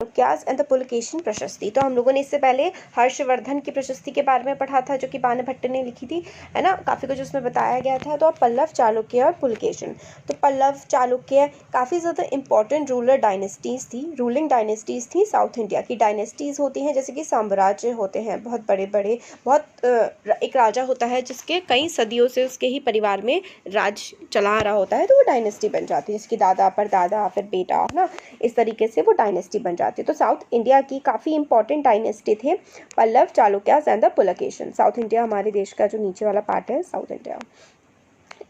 Chalukyas and the Pulakeshin प्रशस्ति। तो हम लोगों ने इससे पहले हर्षवर्धन की प्रशस्ति के बारे में पढ़ा था, जो कि बाणभट्ट ने लिखी थी, है ना, काफ़ी कुछ उसमें बताया गया था। तो पल्लव, चालुक्य और पुलकेशिन। तो पल्लव, चालुक्य काफ़ी ज़्यादा इंपॉर्टेंट रूलर डायनेस्टीज़ थी, रूलिंग डायनेस्टीज़ थी। साउथ इंडिया की डायनेस्टीज़ होती हैं, जैसे कि साम्राज्य होते हैं बहुत बड़े बड़े, बहुत एक राजा होता है जिसके कई सदियों से उसके ही परिवार में राज चला रहा होता है, तो वो डायनेस्टी बन जाती है, जिसकी दादा परदादा फिर बेटा, है ना, इस तरीके से वो डायनेस्टी बन जाती है। तो साउथ इंडिया की काफ़ी इंपॉर्टेंट डायनेस्टी थे Pallava, Chalukyas and the Pulakeshin. South India हमारे देश का जो नीचे वाला पार्ट है, साउथ इंडिया,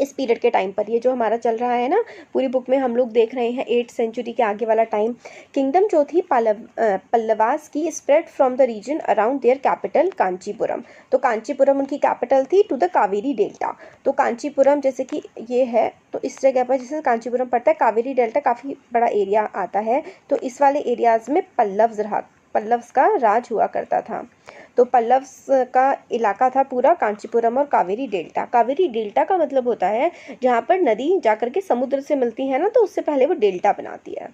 इस पीरियड के टाइम पर ये जो हमारा चल रहा है ना, पूरी बुक में हम लोग देख रहे हैं 8th सेंचुरी के आगे वाला टाइम। किंगडम जो थी पल्लवास की spread from the region around their capital Kanchipuram. तो कांचीपुरम उनकी कैपिटल थी टू द कावेरी डेल्टा। तो कांचीपुरम जैसे कि ये है, तो इस जगह पर जैसे कांचीपुरम पड़ता है, कावेरी डेल्टा काफ़ी बड़ा एरिया आता है, तो इस वाले एरियाज़ में पल्लव्स का राज हुआ करता था। तो पल्लव्स का इलाका था पूरा कांचीपुरम और कावेरी डेल्टा। कावेरी डेल्टा का मतलब होता है जहाँ पर नदी जाकर के समुद्र से मिलती है ना, तो उससे पहले वो डेल्टा बनाती है।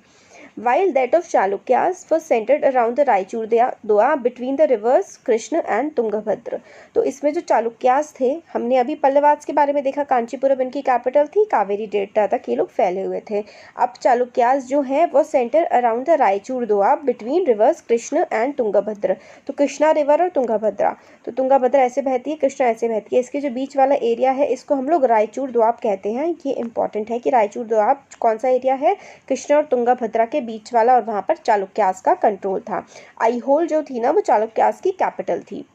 While that of Chalukyas was centered around the Raichur Doa between the rivers Krishna and Tungabhadra। तो इसमें जो चालुक्यास थे, हमने अभी पल्लवास के बारे में देखा, कांचीपुरम इनकी कैपिटल थी, कावेरी डेल्टा तक ये लोग फैले हुए थे। अब चालुक्यास जो है वो centre around the Raichur Doab between rivers Krishna and Tungabhadra. तो कृष्णा रिवर और तुंगभद्रा, तो तुंगभद्रा ऐसे बहती है, कृष्णा ऐसे बहती है, इसके जो बीच वाला एरिया है इसको हम लोग रायचूर दोआब कहते हैं। ये इंपॉर्टेंट है कि रायचूर दोआब कौन सा एरिया है, कृष्णा और तुंगभद्रा के बीच वाला, और वहाँ पर चालुक्यास का कंट्रोल था। आईहोल जो थी ना, वो चालुक्यास की कैपिटल थी।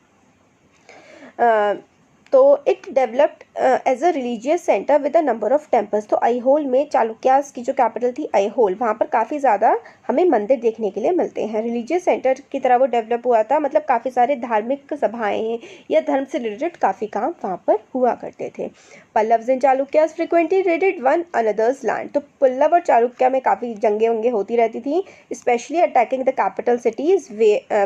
तो it developed as a religious centre with a number of temples. तो आईहोल में चालुक्यास की जो कैपिटल थी आईहोल, वहाँ पर काफ़ी ज़्यादा हमें मंदिर देखने के लिए मिलते हैं। रिलीजियस सेंटर की तरह वो डेवलप हुआ था, मतलब काफ़ी सारे धार्मिक सभाएं या धर्म से रिलेटेड काफ़ी काम वहाँ पर हुआ करते थे। Pallavas and Chalukyas frequently raided one another's land. तो पल्लव और चालुक्या में काफ़ी जंगे वंगे होती रहती थी, specially attacking the capital cities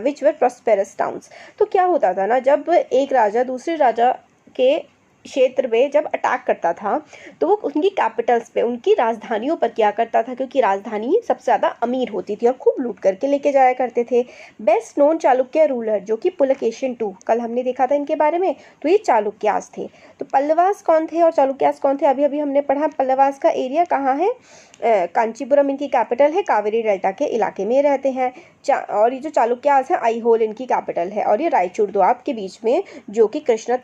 which were prosperous towns. तो क्या होता था ना, जब एक राजा दूसरे राजा के क्षेत्र में जब अटैक करता था, तो वो उनकी कैपिटल्स पे, उनकी राजधानियों पर क्या करता था, क्योंकि राजधानी सबसे ज़्यादा अमीर होती थी और खूब लूट करके लेके जाया करते थे। बेस्ट नोन चालुक्य रूलर जो कि पुलकेशिन II, कल हमने देखा था इनके बारे में, तो ये चालुक्यास थे। तो पल्लवास कौन थे और चालुक्यास कौन थे, अभी अभी हमने पढ़ा। पल्लवास का एरिया कहाँ है, कांचीपुरम इनकी कैपिटल है, कावेरी डेल्टा के इलाके में रहते हैं। और ये जो चालुक्यास है, आईहोल इनकी कैपिटल है, और ये रायचूर दोआब के बीच में, जो कि कृष्णा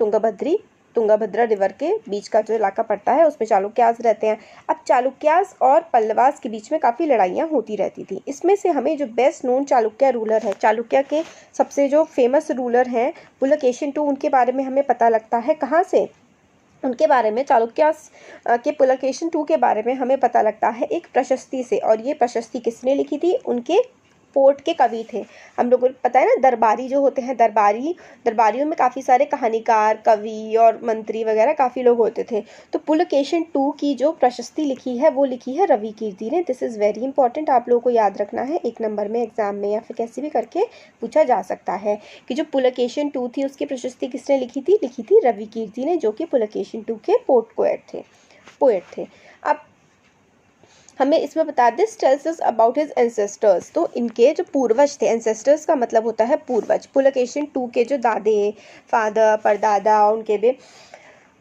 तुंगभद्रा रिवर के बीच का जो इलाका पड़ता है, उसमें चालुक्यास रहते हैं। अब चालुक्यास और पल्लवास के बीच में काफ़ी लड़ाइयाँ होती रहती थी। इसमें से हमें जो बेस्ट नोन चालुक्य रूलर है, चालुक्य के सबसे जो फेमस रूलर हैं पुलकेशिन II, उनके बारे में हमें पता लगता है कहाँ से, उनके बारे में, चालुक्यास के पुलकेशिन II के बारे में हमें पता लगता है एक प्रशस्ति से। और ये प्रशस्ति किसने लिखी थी, उनके पोर्ट के कवि थे। हम लोगों को पता है ना, दरबारी जो होते हैं, दरबारियों में काफ़ी सारे कहानीकार, कवि और मंत्री वगैरह काफ़ी लोग होते थे। तो पुलकेशिन II की जो प्रशस्ति लिखी है वो लिखी है रवि कीर्ति ने। दिस इज़ वेरी इंपॉर्टेंट, आप लोगों को याद रखना है, 1 नंबर में एग्जाम में या फिर कैसे भी करके पूछा जा सकता है कि जो पुलकेशिन II थी उसकी प्रशस्ति किसने लिखी थी रवि कीर्ति ने, जो कि पुलकेशिन II के पोएट थे। अब हमें इसमें बता दें, tells us about his ancestors. तो इनके जो पूर्वज थे, एंसेस्टर्स का मतलब होता है पूर्वज। पुलकेशिन II के जो दादे, फादर, परदादा,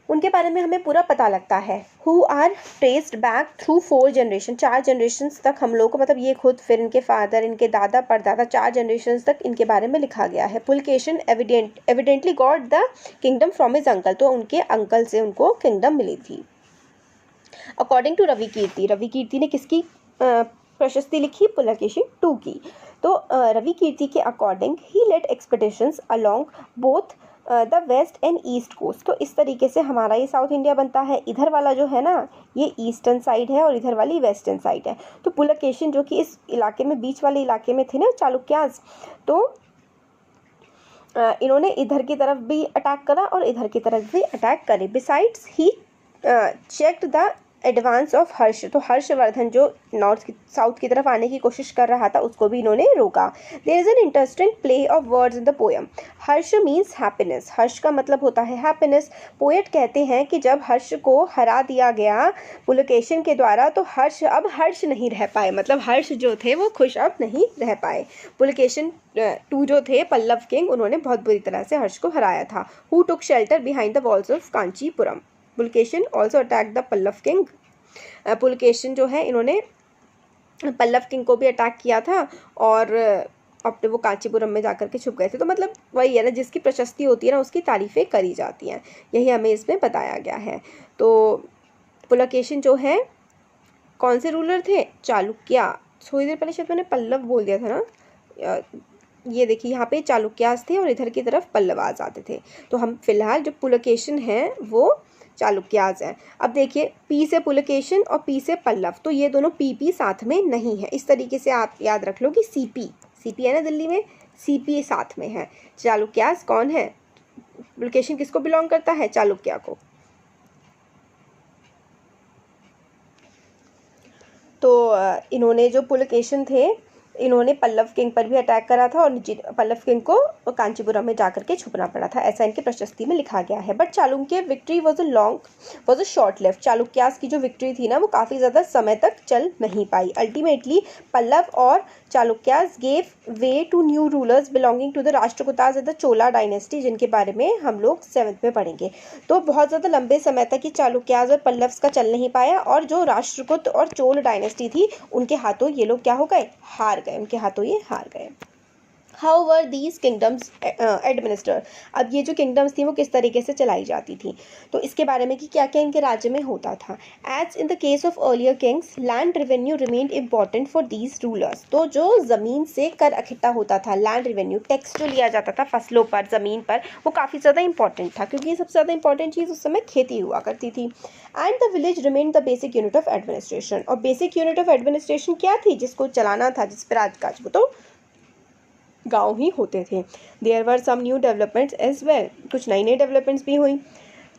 उनके बारे में हमें पूरा पता लगता है। Who are traced back through 4 generation, 4 generation तक हम लोग को, मतलब ये खुद, फिर इनके फादर, इनके दादा, परदादा, 4 जनरेशन तक इनके बारे में लिखा गया है। Pulakeshin evidently got the kingdom from his uncle. तो उनके अंकल से उनको किंगडम मिली थी। अकॉर्डिंग टू रवि कीर्ति ने किसकी प्रशस्ति लिखी, पुलकेशिन II की। तो रवि कीर्ति के according he led expeditions along both the west and east coast. तो इस तरीके से हमारा ये साउथ इंडिया बनता है। इधर वाला जो है ना, ये ईस्टर्न साइड है और इधर वाली वेस्टर्न साइड है। तो पुलकेशिन जो कि इस इलाके में, बीच वाले इलाके में थे ना चालुक्यास, तो इन्होंने इधर की तरफ भी अटैक करा और इधर की तरफ भी अटैक करे। Besides he checked the advance of Harsha, तो हर्षवर्धन जो साउथ की तरफ आने की कोशिश कर रहा था उसको भी इन्होंने रोका। There is an interesting play of words in the poem. Harsha means happiness, हर्ष का मतलब होता है हैप्पीनेस। पोएट कहते हैं कि जब हर्ष को हरा दिया गया पुलकेशिन के द्वारा तो हर्ष अब हर्ष नहीं रह पाए, मतलब हर्ष जो थे वो खुश अब नहीं रह पाए। पुलकेशिन टू जो थे पल्लव किंग, उन्होंने बहुत बुरी तरह से हर्ष को हराया था। Who took shelter behind the walls of Kanchipuram. Pulakeshin also attack the Pallava king. Pulakeshin जो है इन्होंने पल्लव किंग को भी अटैक किया था और अपने वो कांचीपुरम में जाकर के छुप गए थे। तो मतलब वही है ना, जिसकी प्रशस्ति होती है ना उसकी तारीफ़ें करी जाती हैं, यही हमें इसमें बताया गया है। तो पुलकेशिन जो है कौन से रूलर थे? चालुक्य। थोड़ी देर पहले शायद मैंने पल्लव बोल दिया था ना, ये देखिए यहाँ पे चालुक्यास थे और इधर की तरफ पल्लवास आते थे। तो हम फिलहाल जो पुलकेशिन हैं वो चालुक्यास हैं। अब देखिए पी से पुलकेशिन और पी से पल्लव, तो ये दोनों पी साथ में नहीं है। इस तरीके से आप याद रख लो कि सीपी है ना दिल्ली में, सीपी साथ में है। चालुक्यास कौन है? पुलकेशिन किसको बिलोंग करता है? चालुक्य को। तो इन्होंने जो पुलकेशिन थे इन्होंने पल्लव किंग पर भी अटैक करा था और पल्लव किंग को कांचीपुरम में जाकर के छुपना पड़ा था, ऐसा इनकी प्रशस्ति में लिखा गया है। But Chalukya victory was a short lived. Chalukyas की जो विक्ट्री थी ना वो काफ़ी ज़्यादा समय तक चल नहीं पाई। अल्टीमेटली पल्लव और Chalukyas gave way to new rulers belonging to the Rashtrakutas the Chola dynasty, जिनके बारे में हम लोग 7th में पढ़ेंगे। तो बहुत ज़्यादा लंबे समय तक ये चालुक्यास और पल्लव्स का चल नहीं पाया और जो राष्ट्रकूट और चोल डायनेस्टी थी उनके हाथों ये लोग क्या हो गए? हार गए, उनके हाथों ये हार गए। How were these kingdoms administer. अब ये जो किंगडम्स थी वो किस तरीके से चलाई जाती थी, तो इसके बारे में कि क्या क्या इनके राज्य में होता था। As in the case of earlier kings land revenue remained important for these rulers. तो जो ज़मीन से कर इकट्ठा होता था, लैंड रेवेन्यू टैक्स जो लिया जाता था फसलों पर, ज़मीन पर, वो काफ़ी ज़्यादा इंपॉर्टेंट था क्योंकि ये सबसे ज़्यादा इंपॉर्टेंट चीज़ उस समय खेती हुआ करती थी। And the village remained the basic unit of administration. और बेसिक यूनिट ऑफ एडमिनिस्ट्रेशन क्या थी? जिसको चलाना था, जिस पर राजकाज, वो तो गाँव ही होते थे। There were some new developments as well, कुछ नई नई डेवलपमेंट्स भी हुई।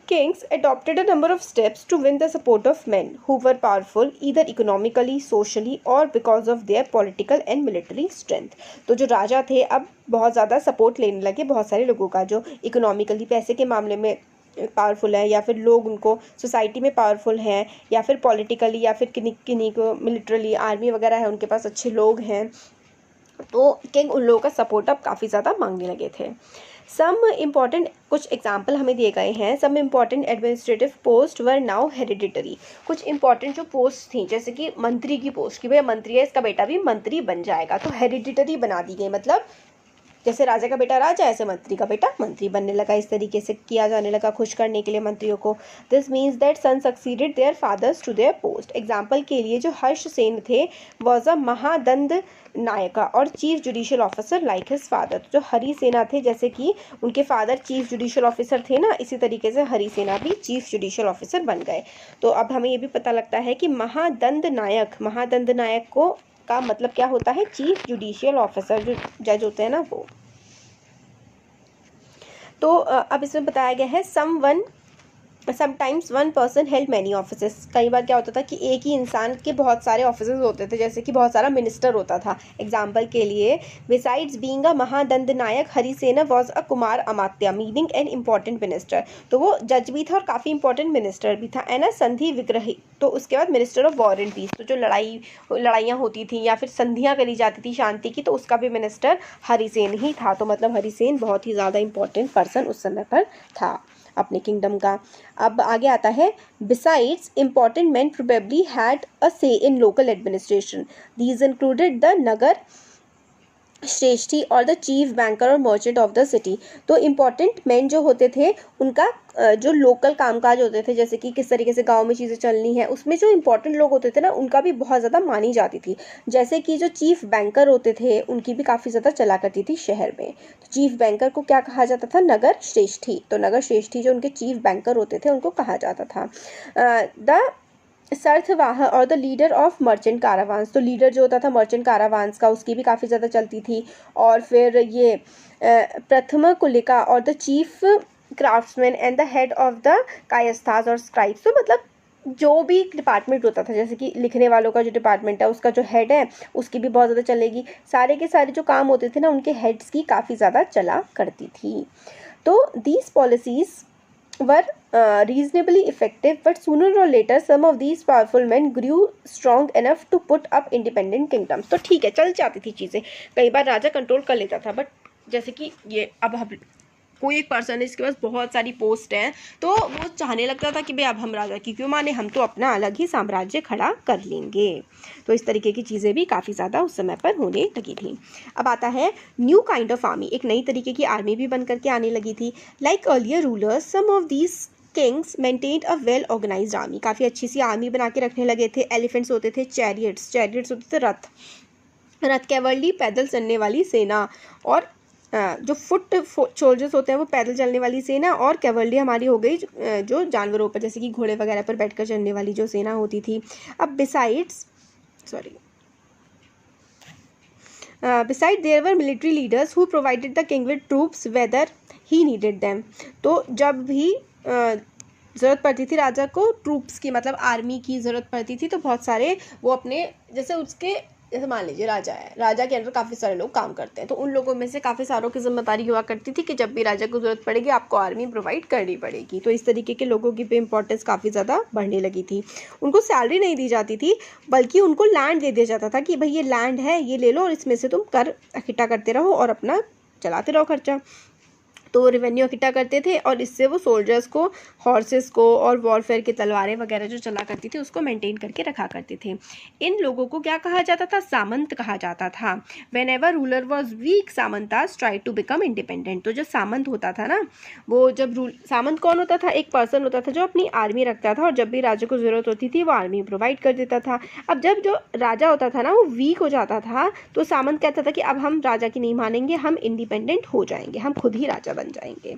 Kings adopted a number of steps to win the support of men who were powerful either economically, socially or because of their political and military strength। तो जो राजा थे अब बहुत ज़्यादा सपोर्ट लेने लगे बहुत सारे लोगों का, जो इकोनॉमिकली पैसे के मामले में पावरफुल है, या फिर लोग उनको सोसाइटी में पावरफुल हैं, या फिर पॉलिटिकली, या फिर किन्हीं को मिलिट्रली, आर्मी वगैरह है, उनके पास अच्छे लोग हैं, तो किंग उन लोगों का सपोर्ट अब काफ़ी ज़्यादा मांगने लगे थे। सम इम्पॉर्टेंट कुछ एग्जाम्पल हमें दिए गए हैं। Some important administrative post were now hereditary. कुछ इंपॉर्टेंट जो पोस्ट थी जैसे कि मंत्री की पोस्ट, कि भैया मंत्री है इसका बेटा भी मंत्री बन जाएगा, तो हेरिडिटरी बना दी गई। मतलब जैसे राजा का बेटा राजा, ऐसे मंत्री का बेटा मंत्री बनने लगा, इस तरीके से किया जाने लगा खुश करने के लिए मंत्रियों को। This means that son succeeded their fathers to their post. Example के लिए जो हर्ष सेन थे वॉज अ महादंड नायका और chief judicial officer like his father. जो हरि सेना थे, जैसे कि उनके फादर चीफ जुडिशियल ऑफिसर थे ना, इसी तरीके से हरि सेना भी चीफ जुडिशियल ऑफिसर बन गए। तो अब हमें ये भी पता लगता है कि महादंड नायक को का मतलब क्या होता है? चीफ जुडिशियल ऑफिसर, जो जज होते हैं ना वो। तो अब इसमें बताया गया है sometimes one person held many offices. कई बार क्या होता था कि एक ही इंसान के बहुत सारे ऑफिसेस होते थे, जैसे कि बहुत सारा मिनिस्टर होता था। एग्जाम्पल के लिए besides being a mahadandanayaka Harisena was a kumaramatya meaning an important minister. तो वो जज भी था और काफ़ी इंपॉर्टेंट मिनिस्टर भी था। एन अ संधि विग्रही, तो उसके बाद minister of war and peace, तो जो लड़ाइयाँ होती थी या फिर संधियाँ करी जाती थी शांति की, तो उसका भी मिनिस्टर हरिसेन ही था। तो मतलब हरिसेन बहुत ही ज़्यादा इंपॉर्टेंट पर्सन उस समय पर था अपने किंगडम का। अब आगे आता है besides important man probably had a say in local administration. These included the nagara shreshthi और द चीफ बैंकर और मर्चेंट ऑफ द सिटी। तो इम्पॉर्टेंट मैन जो होते थे उनका जो लोकल कामकाज होते थे, जैसे कि किस तरीके से गांव में चीज़ें चलनी है, उसमें जो इम्पोर्टेंट लोग होते थे ना उनका भी बहुत ज़्यादा मानी जाती थी। जैसे कि जो चीफ बैंकर होते थे उनकी भी काफ़ी ज़्यादा चला करती थी शहर में। तो चीफ बैंकर को क्या कहा जाता था? नगर श्रेष्ठी। तो नगर श्रेष्ठी जो उनके चीफ बैंकर होते थे उनको कहा जाता था। द सरथवाह और द लीडर ऑफ मर्चेंट कारावान्स। तो लीडर जो होता था मर्चेंट कारावान्स का, उसकी भी काफ़ी ज़्यादा चलती थी। और फिर ये प्रथम कुलिका और the chief craftsman and the head of the kayasthas और स्क्राइब्स। तो मतलब जो भी डिपार्टमेंट होता था, जैसे कि लिखने वालों का जो डिपार्टमेंट है उसका जो हेड है उसकी भी बहुत ज़्यादा चलेगी, सारे के सारे जो काम होते थे ना उनके हेड्स की काफ़ी ज़्यादा चला करती थी। तो these policies were reasonably effective, but sooner or later some of these powerful men grew strong enough to put up independent kingdoms। तो ठीक है, चल जाती थी चीज़ें, कई बार राजा कंट्रोल कर लेता था, बट जैसे कि ये अब हम कोई एक पर्सन है जिसके पास बहुत सारी पोस्ट हैं, तो वो चाहने लगता था कि भाई अब हम राजा की क्यों माने, हम तो अपना अलग ही साम्राज्य खड़ा कर लेंगे। तो इस तरीके की चीज़ें भी काफ़ी ज़्यादा उस समय पर होने लगी थी। अब आता है न्यू काइंड ऑफ आर्मी, एक नई तरीके की आर्मी भी बन करके आने लगी थी। Like earlier rulers some of these kings maintained a well organised army, काफ़ी अच्छी सी आर्मी बना के रखने लगे थे। एलिफेंट्स होते थे, चैरियट्स होते थे, रथ कैवल्री पैदल चलने वाली सेना, और जो फुट सोल्जर्स होते हैं वो पैदल चलने वाली सेना, और कैवल्री हमारी हो गई जो जानवरों पर जैसे कि घोड़े वगैरह पर बैठकर चलने वाली जो सेना होती थी। अब besides there were military leaders who provided the king with troops whether he needed them. तो जब भी ज़रूरत पड़ती थी राजा को ट्रूप्स की, मतलब आर्मी की ज़रूरत पड़ती थी, तो बहुत सारे वो अपने जैसे मान लीजिए राजा है, राजा के अंदर काफ़ी सारे लोग काम करते हैं, तो उन लोगों में से काफ़ी सारों की जिम्मेदारी हुआ करती थी कि जब भी राजा को ज़रूरत पड़ेगी आपको आर्मी प्रोवाइड करनी पड़ेगी। तो इस तरीके के लोगों की भी इंपॉर्टेंस काफ़ी ज़्यादा बढ़ने लगी थी। उनको सैलरी नहीं दी जाती थी, बल्कि उनको लैंड दे दिया जाता था कि भाई ये लैंड है, ये ले लो और इसमें से तुम कर इकट्ठा करते रहो और अपना चलाते रहो खर्चा। तो रेवेन्यू इकट्ठा करते थे और इससे वो सोल्जर्स को, हॉर्सेस को और वॉरफेयर की तलवारें वगैरह जो चला करती थी उसको मेंटेन करके रखा करते थे। इन लोगों को क्या कहा जाता था? सामंत कहा जाता था। Whenever ruler was weak samantas try to become independent. तो जो सामंत होता था ना, वो जब सामंत कौन होता था? एक पर्सन होता था जो अपनी आर्मी रखता था और जब भी राजा को ज़रूरत होती थी वो आर्मी प्रोवाइड कर देता था। अब जब जो राजा होता था ना वो वीक हो जाता था तो सामंत कहता था कि अब हम राजा की नहीं मानेंगे, हम इंडिपेंडेंट हो जाएंगे, हम खुद ही राजा बन जाएंगे।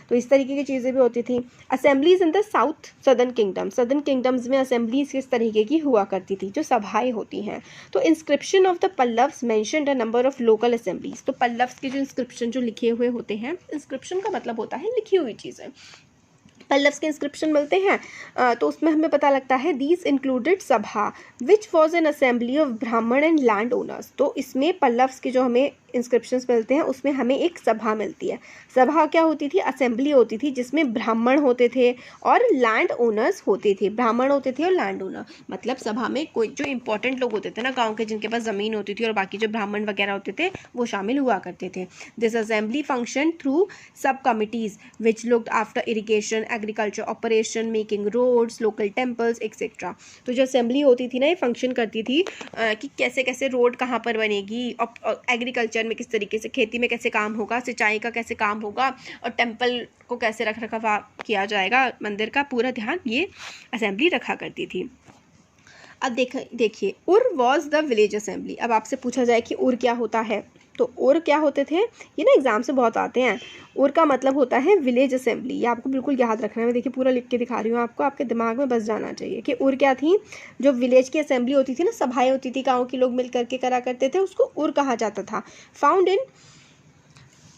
तो इस तरीके की चीज़ें भी होती थी। Assemblies in the south southern kingdoms में असेंबलीज किस तरीके की हुआ करती थी? जो सभाएं होती हैं। तो inscription of the Pallavas mentioned a number of local assemblies. तो पल्लव्स के जो इंस्क्रिप्शन जो लिखे हुए होते हैं, इंस्क्रिप्शन का मतलब होता है लिखी हुई चीज़ें, पल्लव्स के इंस्क्रिप्शन मिलते हैं, तो उसमें हमें पता लगता है दीज इंक्लूडेड सभा which was an assembly of ब्राह्मण एंड लैंड ओनर्स। तो इसमें पल्लव्स के जो हमें इंस्क्रिप्शंस मिलते हैं उसमें हमें एक सभा मिलती है। सभा क्या होती थी? असेंबली होती थी जिसमें ब्राह्मण होते थे और लैंड ओनर्स होते थे। ब्राह्मण होते थे और लैंड ओनर, मतलब सभा में कोई जो इंपॉर्टेंट लोग होते थे ना गाँव के, जिनके पास ज़मीन होती थी, और बाकी जो ब्राह्मण वगैरह होते थे वो शामिल हुआ करते थे। This assembly function through sub committees which looked after irrigation, agriculture operation, making roads, local temples etcetera. तो जो असेंबली होती थी ना ये फंक्शन करती थी कि कैसे कैसे रोड कहाँ पर बनेगी, और एग्रीकल्चर में किस तरीके से, खेती में कैसे काम होगा, सिंचाई का कैसे काम होगा, और टेम्पल को कैसे रख रखाव किया जाएगा, मंदिर का पूरा ध्यान ये असेंबली रखा करती थी। अब देखिए उर वॉज द विलेज असेंबली। अब आपसे पूछा जाए कि उर क्या होता है, तो उर क्या होते थे? ये ना एग्जाम से बहुत आते हैं। उर का मतलब होता है विलेज असेंबली। ये आपको बिल्कुल याद रखना है, मैं देखिए पूरा लिख के दिखा रही हूँ आपको, आपके दिमाग में बस जाना चाहिए कि उर क्या थी। जो विलेज की असेंबली होती थी ना, सभाएं होती थी, गाँव के लोग मिल करके करा करते थे, उसको उर कहा जाता था। Found in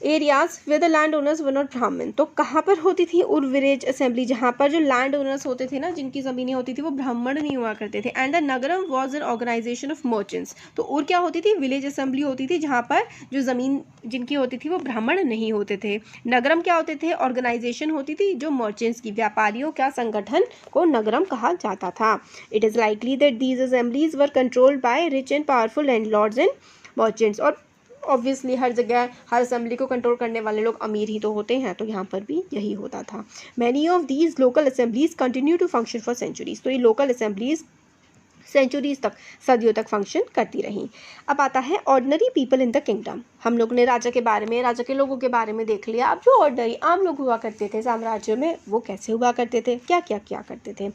areas where the land owners were not Brahmin. तो कहाँ पर होती थी उर विलेज असेंबली? जहाँ पर जो लैंड ओनर्स होते थे ना, जिनकी ज़मीनें होती थी, वो ब्राह्मण नहीं हुआ करते थे। And the nagaram was an organisation of merchants. तो उर क्या होती थी? विलेज असेंबली होती थी जहाँ पर जो ज़मीन जिनकी होती थी वो ब्राह्मण नहीं होते थे। नगरम क्या होते थे? ऑर्गेनाइजेशन होती थी जो मर्चेंट्स की, व्यापारियों का संगठन को नगरम कहा जाता था। It is likely that these assemblies were controlled by rich and powerful landlords and merchants. और ऑब्वियसली हर जगह हर असेंबली को कंट्रोल करने वाले लोग अमीर ही तो होते हैं, तो यहाँ पर भी यही होता था। Many of these local assemblies continue to function for centuries. तो ये लोकल असेंबलीज सेंचुरीज तक, सदियों तक फंक्शन करती रहीं। अब आता है ordinary people in the kingdom. हम लोग ने राजा के बारे में, राजा के लोगों के बारे में देख लिया। अब जो ऑर्डिनरी आम लोग हुआ करते थे साम्राज्य में, वो कैसे हुआ करते थे, क्या क्या क्या करते थे?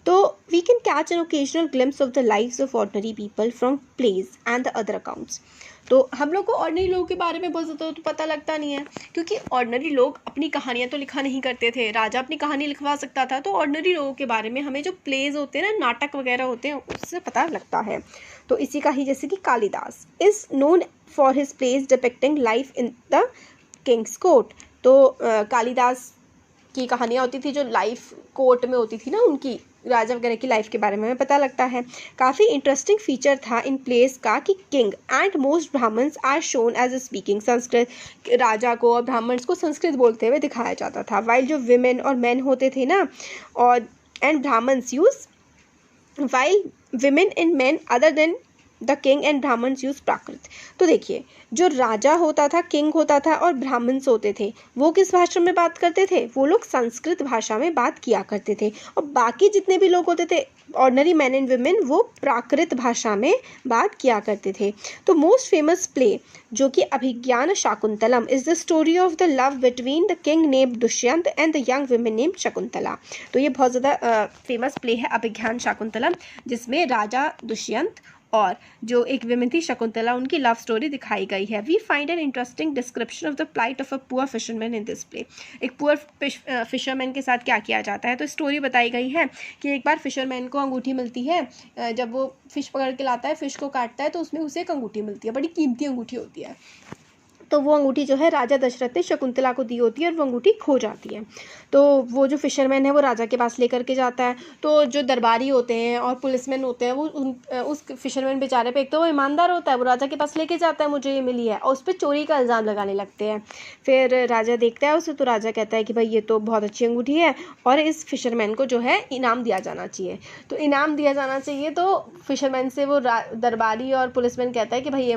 तो we can catch an occasional glimpse of the lives of ordinary people from plays and the other accounts. तो हम लोग को ऑर्डिनरी लोगों के बारे में बहुत ज़्यादा तो पता लगता नहीं है, क्योंकि ऑर्डिनरी लोग अपनी कहानियाँ तो लिखा नहीं करते थे। राजा अपनी कहानी लिखवा सकता था, तो ऑर्डिनरी लोगों के बारे में हमें जो प्लेज होते हैं ना, नाटक वगैरह होते हैं, उससे पता लगता है। तो इसी का ही, जैसे कि Kalidasa is known for his plays depicting life in the king's court. तो कालिदास की कहानियाँ होती थी जो लाइफ कोर्ट में होती थी ना उनकी, राजा वगैरह की लाइफ के बारे में हमें पता लगता है। काफ़ी इंटरेस्टिंग फीचर था इन प्लेस का कि king and most Brahmins are shown as speaking Sanskrit. राजा को और ब्राह्मण्स को संस्कृत बोलते हुए दिखाया जाता था, वाइल जो विमेन और मैन होते थे ना, और and Brahmins use while women and man other than the king and Brahmins use Prakrit. तो देखिए, जो राजा होता था, किंग होता था, और ब्राह्मण्स होते थे, वो किस भाषा में बात करते थे? वो लोग संस्कृत भाषा में बात किया करते थे, और बाकी जितने भी लोग होते थे, ऑर्डिनरी मैन एंड वुमेन, वो प्राकृत भाषा में बात किया करते थे। तो मोस्ट फेमस प्ले जो कि Abhijnana Shakuntalam is the story of the love between the king named Dushyanta and the young women named Shakuntala. तो ये बहुत ज़्यादा फेमस प्ले है अभिज्ञान शाकुंतलम, जिसमें राजा दुष्यंत और जो एक विमेन थी शकुंतला, उनकी लव स्टोरी दिखाई गई है। We find an interesting description of the plight of a poor fisherman in this play. एक पुअर फिशरमैन के साथ क्या किया जाता है, तो स्टोरी बताई गई है कि एक बार फिशरमैन को अंगूठी मिलती है, जब वो फिश पकड़ के लाता है, फिश को काटता है, तो उसमें उसे एक अंगूठी मिलती है, बड़ी कीमती अंगूठी होती है। तो वो अंगूठी जो है राजा दशरथ ने शकुंतला को दी होती है, और वो अंगूठी खो जाती है। तो वो जो फिशरमैन है वो राजा के पास लेकर के जाता है। तो जो दरबारी होते हैं और पुलिसमैन होते हैं, वो उस फिशरमैन बेचारे पे, एक तो वो ईमानदार होता है, वो राजा के पास लेके जाता है, मुझे ये मिली है, और उस पर चोरी का इल्ज़ाम लगाने लगते हैं। फिर राजा देखता है उसे, तो राजा कहता है कि भाई ये तो बहुत अच्छी अंगूठी है, और इस फिशरमैन को जो है इनाम दिया जाना चाहिए। तो इनाम दिया जाना चाहिए, तो फिशरमैन से वो दरबारी और पुलिसमैन कहता है कि भाई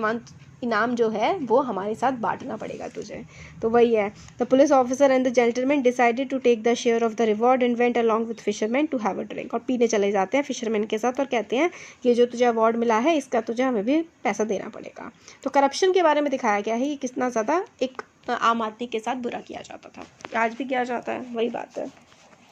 इनाम जो है वो हमारे साथ बांटना पड़ेगा तुझे। तो वही है, the police officer and the gentleman decided to take the share of the reward and went along with fisherman to have a drink. और पीने चले जाते हैं फिशरमैन के साथ, और कहते हैं कि जो तुझे अवार्ड मिला है, इसका तुझे हमें भी पैसा देना पड़ेगा। तो करप्शन के बारे में दिखाया गया है कि कितना ज़्यादा एक आम आदमी के साथ बुरा किया जाता था, आज भी किया जाता है, वही बात है।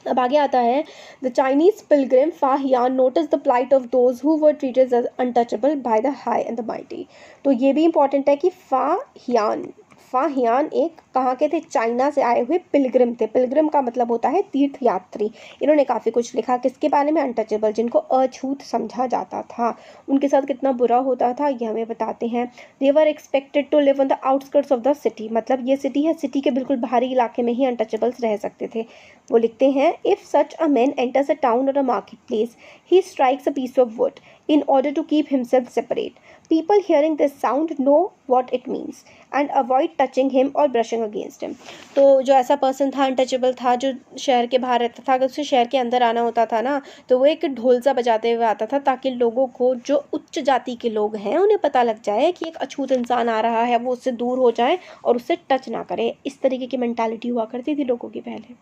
अब आगे आता है, the Chinese pilgrim Fa Hien notice the plight of those who were treated as untouchable by the high and the mighty. तो ये भी इंपॉर्टेंट है कि फा हियान एक कहाँ के थे? चाइना से आए हुए पिलग्रिम थे। पिलग्रिम का मतलब होता है तीर्थ यात्री। इन्होंने काफ़ी कुछ लिखा, किसके बारे में? अनटचेबल, जिनको अछूत समझा जाता था, उनके साथ कितना बुरा होता था ये हमें बताते हैं। They were expected to live on the outskirts of the city, मतलब ये सिटी है, सिटी के बिल्कुल बाहरी इलाके में ही अनटचेबल्स रह सकते थे। वो लिखते हैं, if such a man enters a town और a market place, he strikes a piece of wood in order to keep himself separate. People hearing this sound know what it means and avoid touching him or brushing against him. तो जो ऐसा person था, untouchable था, जो शहर के बाहर रहता था, अगर उसे शहर के अंदर आना होता था ना, तो वो एक ढोल सा बजाते हुए आता था, ताकि लोगों को, जो उच्च जाति के लोग हैं, उन्हें पता लग जाए कि एक अछूत इंसान आ रहा है, वो उससे दूर हो जाए और उससे टच ना करे। इस तरीके की मेंटालिटी हुआ करती थी लोगों की पहले।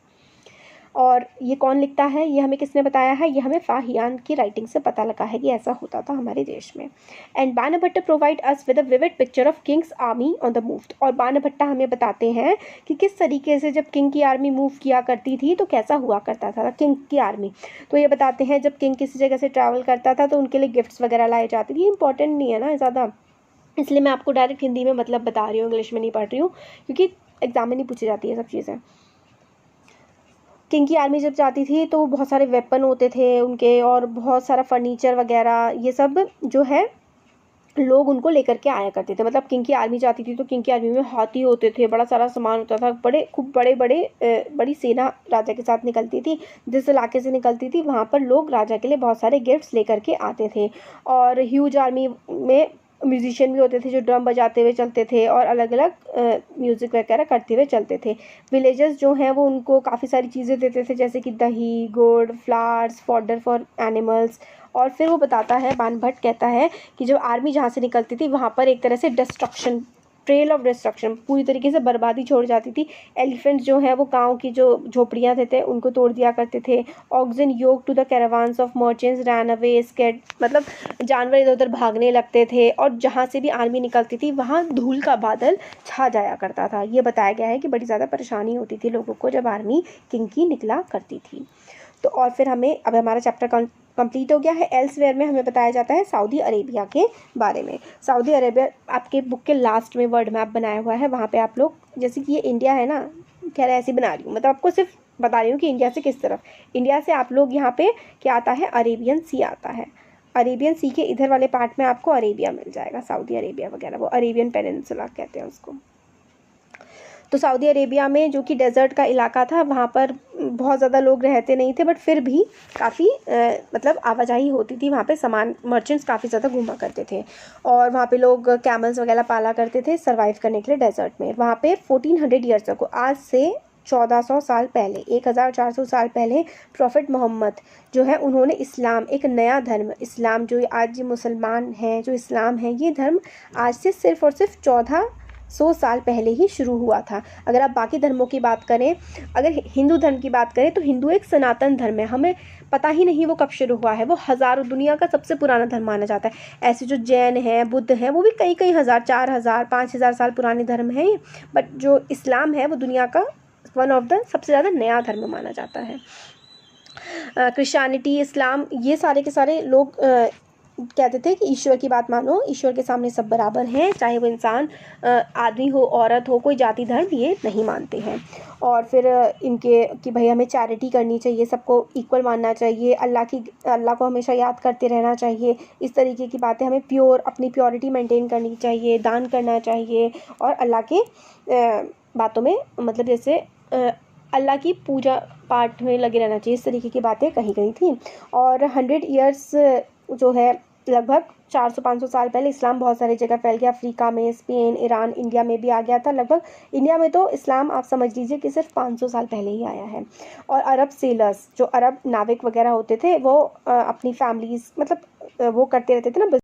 और ये कौन लिखता है, ये हमें किसने बताया है? ये हमें फाहियान की राइटिंग से पता लगा है कि ऐसा होता था हमारे देश में। And Banabhatta provide us with a vivid picture of Kings army on the move. और बाणभट्ट हमें बताते हैं कि किस तरीके से जब किंग की आर्मी मूव किया करती थी तो कैसा हुआ करता था किंग की आर्मी। तो ये बताते हैं, जब किंग किसी जगह से ट्रैवल करता था तो उनके लिए गिफ्ट्स वगैरह लाए जाते थे। इंपॉर्टेंट नहीं है ना ज़्यादा, इसलिए मैं आपको डायरेक्ट हिंदी में मतलब बता रही हूँ, इंग्लिश में नहीं पढ़ रही हूँ, क्योंकि एग्जाम में नहीं पूछी जाती है सब चीज़ें। किंग की आर्मी जब जाती थी तो बहुत सारे वेपन होते थे उनके, और बहुत सारा फर्नीचर वगैरह, ये सब जो है लोग उनको लेकर के आया करते थे। मतलब किंग की आर्मी जाती थी तो किंग की आर्मी में हाथी होते थे, बड़ा सारा सामान होता था, बड़ी सेना राजा के साथ निकलती थी। जिस इलाके से निकलती थी वहाँ पर लोग राजा के लिए बहुत सारे गिफ्ट्स लेकर के आते थे। और ह्यूज आर्मी में म्यूजिशियन भी होते थे जो ड्रम बजाते हुए चलते थे और अलग अलग म्यूज़िक वगैरह करते हुए चलते थे। विलेजर्स जो हैं वो उनको काफ़ी सारी चीज़ें देते थे, जैसे कि दही, गुड़, फ्लावर्स, फॉडर फॉर एनिमल्स। और फिर वो बताता है, बाणभट्ट कहता है कि जब आर्मी जहाँ से निकलती थी वहाँ पर एक तरह से डिस्ट्रक्शन, ट्रेल ऑफ डिस्ट्रक्शन, पूरी तरीके से बर्बादी छोड़ जाती थी। एलिफेंट्स जो है वो गांव की जो झोपड़ियाँ थे उनको तोड़ दिया करते थे। Oxen yoke to the caravans of merchants ran away scared, मतलब जानवर इधर उधर भागने लगते थे, और जहाँ से भी आर्मी निकलती थी वहाँ धूल का बादल छा जाया करता था। ये बताया गया है कि बड़ी ज़्यादा परेशानी होती थी लोगों को जब आर्मी किंग की निकला करती थी। तो और फिर हमें अब हमारा चैप्टर कंप्लीट हो गया है। एल्सवेयर में हमें बताया जाता है सऊदी अरेबिया के बारे में। सऊदी अरेबिया आपके बुक के लास्ट में वर्ल्ड मैप बनाया हुआ है, वहाँ पे आप लोग, जैसे कि ये इंडिया है ना, कह रहे ऐसे बना रही हूँ, मतलब आपको सिर्फ बता रही हूँ कि इंडिया से किस तरफ, इंडिया से आप लोग यहाँ पे क्या आता है, अरेबियन सी आता है। अरेबियन सी के इधर वाले पार्ट में आपको अरेबिया मिल जाएगा, सऊदी अरेबिया वगैरह, वो अरेबियन पेनिनसुला कहते हैं उसको। तो सऊदी अरेबिया में जो कि डेजर्ट का इलाका था, वहाँ पर बहुत ज़्यादा लोग रहते नहीं थे, बट फिर भी काफ़ी मतलब आवाजाही होती थी वहाँ पे, सामान मर्चेंट्स काफ़ी ज़्यादा घूमा करते थे। और वहाँ पे लोग कैमल्स वगैरह पाला करते थे सर्वाइव करने के लिए डेजर्ट में। वहाँ पे 1400 ईयर्स अगो, आज से 1400 साल पहले, 1400 साल पहले प्रॉफिट मोहम्मद जो है उन्होंने इस्लाम, एक नया धर्म इस्लाम, जो आज मुसलमान हैं, जो इस्लाम है, ये धर्म आज से सिर्फ़ और सिर्फ 1400 साल पहले ही शुरू हुआ था। अगर आप बाकी धर्मों की बात करें, अगर हिंदू धर्म की बात करें तो हिंदू एक सनातन धर्म है, हमें पता ही नहीं वो कब शुरू हुआ है, वो हज़ारों, दुनिया का सबसे पुराना धर्म माना जाता है। ऐसे जो जैन हैं, बुद्ध हैं, वो भी कई कई हज़ार, 4000, 5000 साल पुराने धर्म हैं, बट जो इस्लाम है वो दुनिया का वन ऑफ द सबसे ज़्यादा नया धर्म माना जाता है। क्रिश्चियनिटी, इस्लाम, ये सारे के सारे लोग कहते थे कि ईश्वर की बात मानो, ईश्वर के सामने सब बराबर हैं, चाहे वो इंसान आदमी हो, औरत हो, कोई जाति धर्म ये नहीं मानते हैं। और फिर इनके कि भाई हमें चैरिटी करनी चाहिए, सबको इक्वल मानना चाहिए, अल्लाह को हमेशा याद करते रहना चाहिए, इस तरीके की बातें, हमें अपनी प्योरिटी मेंटेन करनी चाहिए, दान करना चाहिए, और अल्लाह के बातों में, मतलब जैसे अल्लाह की पूजा पाठ में लगे रहना चाहिए, इस तरीके की बातें कही गई थी। और 100 ईयर्स जो है, लगभग 400-500 साल पहले इस्लाम बहुत सारी जगह फैल गया, अफ्रीका में, स्पेन, ईरान, इंडिया में भी आ गया था। लगभग इंडिया में तो इस्लाम आप समझ लीजिए कि सिर्फ 500 साल पहले ही आया है। और अरब सेलर्स, जो अरब नाविक वगैरह होते थे, वो अपनी फैमिलीज़, मतलब वो करते रहते थे ना